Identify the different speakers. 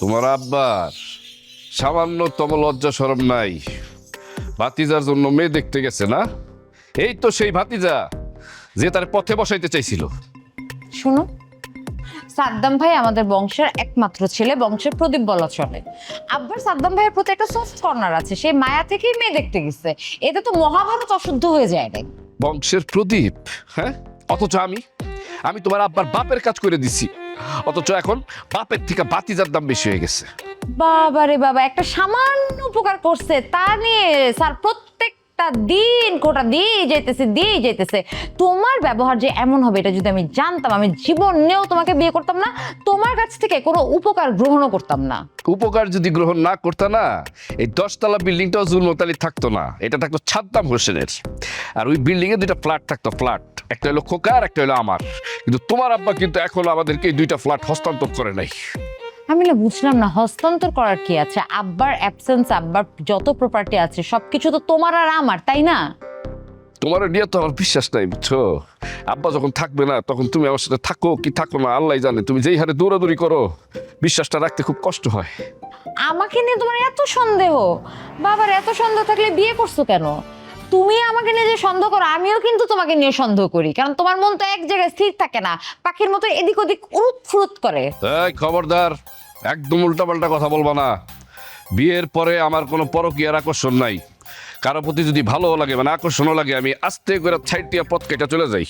Speaker 1: তোমার আব্বার সামান্যতম লজ্জা শরম নাই। ভাতিজার জন্য মেয়ে দেখতে গেছে না? এই তো সেই ভাতিজা যে তার পথে বসাইতে চাইছিল।
Speaker 2: শোনো, সাদ্দাম ভাই আমাদের বংশের একমাত্র ছেলে, বংশের প্রদীপ বলা চলে। আব্বার সাদ্দাম ভাইয়ের প্রতি একটা সফট কর্নার আছে, সেই মায়া থেকেই মেয়ে দেখতে গেছে। এতে তো মহাভারত অশুদ্ধ হয়ে যায় রে।
Speaker 1: বংশের প্রদীপ, হ্যাঁ? অথচ আমি তোমার আব্বার বাপের কাজ করে দিছি, অথচ এখন বাপের থেকে ভাতিজার দাম বেশি হয়ে গেছে।
Speaker 2: বাবা রে বাবা, একটা সামান্য উপকার করছে তা নিয়ে স্যার প্রত্যেকটা দিন কোটা দিয়ে যেতেছে। তোমার ব্যবহার যে এমন হবে এটা যদি আমি জানতাম, আমি জীবনেও তোমাকে বিয়ে করতাম না, তোমার কাছ থেকে কোনো উপকার গ্রহণও করতাম না।
Speaker 1: উপকার যদি গ্রহণ না করতা না, এই 10 তলা বিল্ডিংটাও জুলমতালি থাকতো না, এটা থাকতো সাদ্দাম হোসেনের। আর ওই বিল্ডিং এ 2টা ফ্ল্যাট থাকতো, ফ্ল্যাট একটা হলো খোকার, একটা হলো আমার। কিন্তু তোমার আব্বা কিন্তু এখনো আমাদেরকে এই 2টা ফ্ল্যাট হস্তান্তর করে নাই।
Speaker 2: আমি না বুঝলাম না, হস্তান্তর করার কি আছে? আব্বার অ্যাবসেন্স, আব্বার যত প্রপার্টি আছে সবকিছু তো তোমার আর আমার, তাই না?
Speaker 1: তোমার নিয়ে তো আমার বিশ্বাস নাই, বুঝছো? আব্বা যখন থাকবে না তখন তুমি আমার সাথে থাকো কি থাকো না আল্লাহ জানে। তুমি যেই হারে দৌড়াদৌড়ি করো, বিশ্বাসটা রাখতে খুব কষ্ট হয়।
Speaker 2: আমাকে নিয়ে তোমার এত সন্দেহ? বাবার এত সন্দেহ থাকলে বিয়ে করছো কেন? তুমি আমাকে নিয়ে যে সন্দেহ করো, আমিও কিন্তু তোমাকে নিয়ে সন্দেহ করি, কারণ তোমার মন তো এক জায়গায় স্থির থাকে না, পাখির মতো এদিক ওদিক উড়ুত ফুরুত করে।
Speaker 1: এই খবরদার, একদম উল্টাপাল্টা কথা বলবা না। বিয়ের পরে আমার কোনো পরকীয়ার আকর্ষণ নাই। কারো প্রতি যদি ভালো লাগে মানে আকর্ষণও লাগে, আমি আস্তে করে সাইড দিয়ে পথ কেটে চলে যাই।